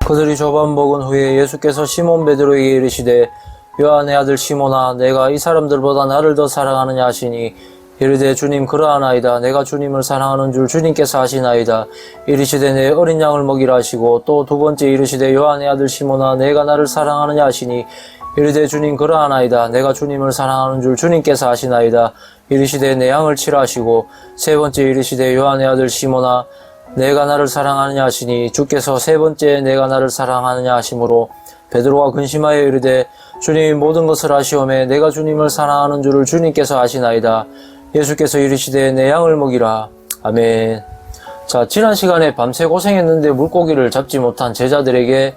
그들이 저밥 먹은 후에 예수께서 시몬 베드로에게 이르시되 요한의 아들 시몬아 내가 이 사람들보다 나를 더 사랑하느냐 하시니 이르되 주님 그러하나이다. 내가 주님을 사랑하는 줄 주님께서 아시나이다. 이르시되 내 어린 양을 먹이라 하시고 또 두 번째 이르시되 요한의 아들 시몬아 내가 나를 사랑하느냐 하시니 이르되 주님 그러하나이다. 내가 주님을 사랑하는 줄 주님께서 아시나이다. 이르시되 내 양을 치라 하시고 세 번째 이르시되 요한의 아들 시몬아 내가 나를 사랑하느냐 하시니 주께서 세 번째 내가 나를 사랑하느냐 하심으로 베드로가 근심하여 이르되 주님이 모든 것을 아시오매 내가 주님을 사랑하는 줄을 주님께서 아시나이다. 예수께서 이르시되 내 양을 먹이라. 아멘. 자, 지난 시간에 밤새 고생했는데 물고기를 잡지 못한 제자들에게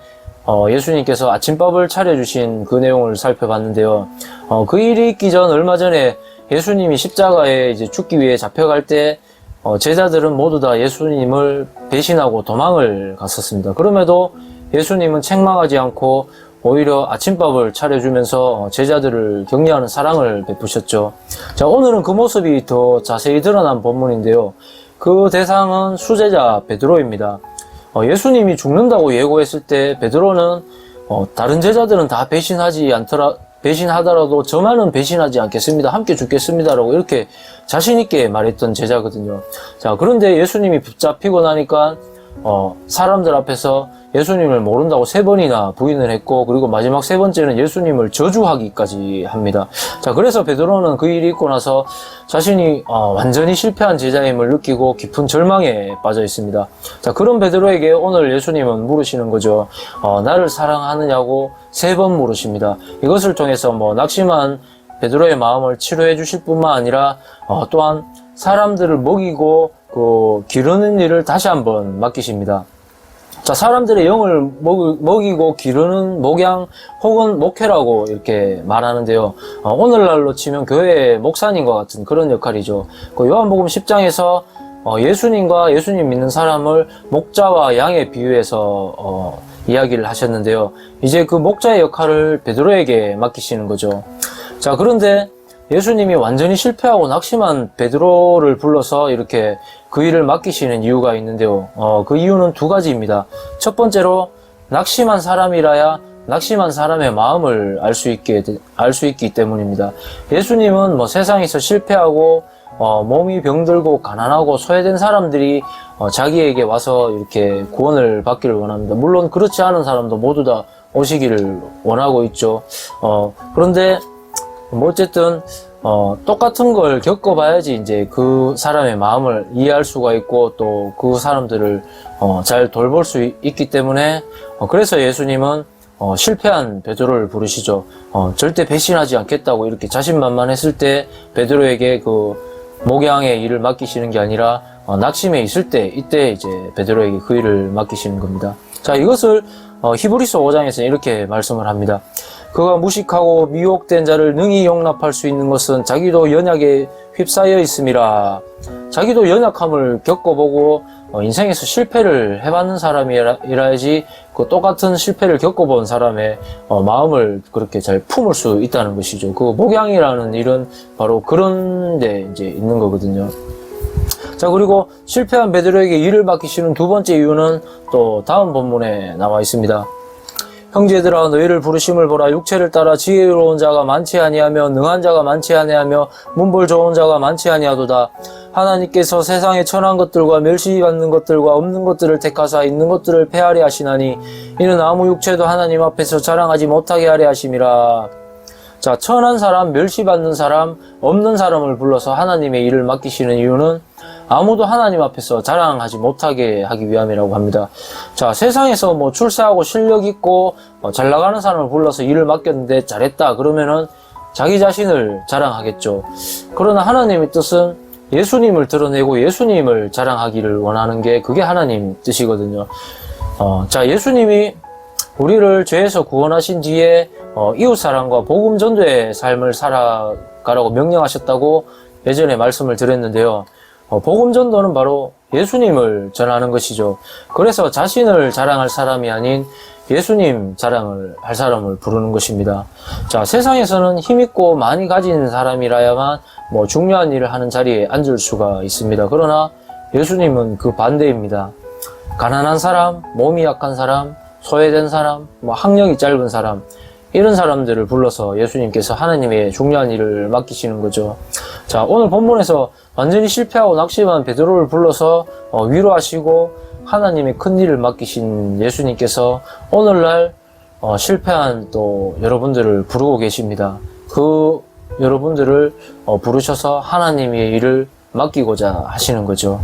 예수님께서 아침밥을 차려주신 그 내용을 살펴봤는데요. 그 일이 있기 전 얼마 전에 예수님이 십자가에 이제 죽기 위해 잡혀갈 때 제자들은 모두 다 예수님을 배신하고 도망을 갔었습니다. 그럼에도 예수님은 책망하지 않고 오히려 아침밥을 차려주면서 제자들을 격려하는 사랑을 베푸셨죠. 자, 오늘은 그 모습이 더 자세히 드러난 본문인데요. 그 대상은 수제자 베드로입니다. 예수님이 죽는다고 예고했을 때 베드로는 다른 제자들은 다 배신하더라도 저만은 배신하지 않겠습니다. 함께 죽겠습니다라고 이렇게 자신있게 말했던 제자거든요. 자, 그런데 예수님이 붙잡히고 나니까 사람들 앞에서 예수님을 모른다고 3번이나 부인을 했고, 그리고 마지막 3번째는 예수님을 저주하기까지 합니다. 자, 그래서 베드로는 그 일이 있고 나서 자신이 완전히 실패한 제자임을 느끼고 깊은 절망에 빠져 있습니다. 자, 그런 베드로에게 오늘 예수님은 물으시는 거죠. 나를 사랑하느냐고 3번 물으십니다. 이것을 통해서 낙심한 베드로의 마음을 치료해 주실 뿐만 아니라 또한 사람들을 먹이고 기르는 일을 다시 한번 맡기십니다. 자, 사람들의 영을 먹이고 기르는 목양 혹은 목회라고 이렇게 말하는데요. 오늘날로 치면 교회의 목사님과 같은 그런 역할이죠. 요한복음 10장에서 예수님과 예수님 믿는 사람을 목자와 양에 비유해서 이야기를 하셨는데요. 이제 그 목자의 역할을 베드로에게 맡기시는 거죠. 자, 그런데 예수님이 완전히 실패하고 낙심한 베드로를 불러서 이렇게 그 일을 맡기시는 이유가 있는데요. 그 이유는 2가지입니다. 첫 번째로 낙심한 사람이라야 낙심한 사람의 마음을 알 수 있기 때문입니다. 예수님은 세상에서 실패하고 몸이 병들고 가난하고 소외된 사람들이 자기에게 와서 이렇게 구원을 받기를 원합니다. 물론 그렇지 않은 사람도 모두 다 오시기를 원하고 있죠. 그런데 어쨌든 똑같은 걸 겪어봐야지 이제 그 사람의 마음을 이해할 수가 있고 또 그 사람들을 잘 돌볼 수 있기 때문에 그래서 예수님은 실패한 베드로를 부르시죠. 절대 배신하지 않겠다고 이렇게 자신만만했을 때 베드로에게 그 목양의 일을 맡기시는 게 아니라 낙심해 있을 때 이때 이제 베드로에게 그 일을 맡기시는 겁니다. 자, 이것을 히브리서 5장에서는 이렇게 말씀을 합니다. 그가 무식하고 미혹된 자를 능히 용납할 수 있는 것은 자기도 연약에 휩싸여 있음이라. 자기도 연약함을 겪어보고 인생에서 실패를 해봤는 사람이라야지 그 똑같은 실패를 겪어본 사람의 마음을 그렇게 잘 품을 수 있다는 것이죠. 그 목양이라는 일은 바로 그런 데 이제 있는 거거든요. 자, 그리고 실패한 베드로에게 일을 맡기시는 2번째 이유는 또 다음 본문에 나와 있습니다. 형제들아 너희를 부르심을 보라. 육체를 따라 지혜로운 자가 많지 아니하며 능한 자가 많지 아니하며 문벌 좋은 자가 많지 아니하도다. 하나님께서 세상에 천한 것들과 멸시받는 것들과 없는 것들을 택하사 있는 것들을 폐하려 하시나니 이는 아무 육체도 하나님 앞에서 자랑하지 못하게 하려 하심이라. 자, 천한 사람, 멸시받는 사람, 없는 사람을 불러서 하나님의 일을 맡기시는 이유는 아무도 하나님 앞에서 자랑하지 못하게 하기 위함이라고 합니다. 자, 세상에서 출세하고 실력 있고 잘 나가는 사람을 불러서 일을 맡겼는데 잘했다 그러면은 자기 자신을 자랑하겠죠. 그러나 하나님의 뜻은 예수님을 드러내고 예수님을 자랑하기를 원하는 게 그게 하나님 뜻이거든요. 자, 예수님이 우리를 죄에서 구원하신 뒤에 이웃사랑과 복음 전도의 삶을 살아가라고 명령하셨다고 예전에 말씀을 드렸는데요. 복음 전도는 바로 예수님을 전하는 것이죠. 그래서 자신을 자랑할 사람이 아닌 예수님 자랑을 할 사람을 부르는 것입니다. 자, 세상에서는 힘있고 많이 가진 사람이라야만 중요한 일을 하는 자리에 앉을 수가 있습니다. 그러나 예수님은 그 반대입니다. 가난한 사람, 몸이 약한 사람, 소외된 사람, 뭐 학력이 짧은 사람, 이런 사람들을 불러서 예수님께서 하나님의 중요한 일을 맡기시는 거죠. 자, 오늘 본문에서 완전히 실패하고 낙심한 베드로를 불러서 위로하시고 하나님의 큰 일을 맡기신 예수님께서 오늘날 실패한 또 여러분들을 부르고 계십니다. 그 여러분들을 부르셔서 하나님의 일을 맡기고자 하시는 거죠.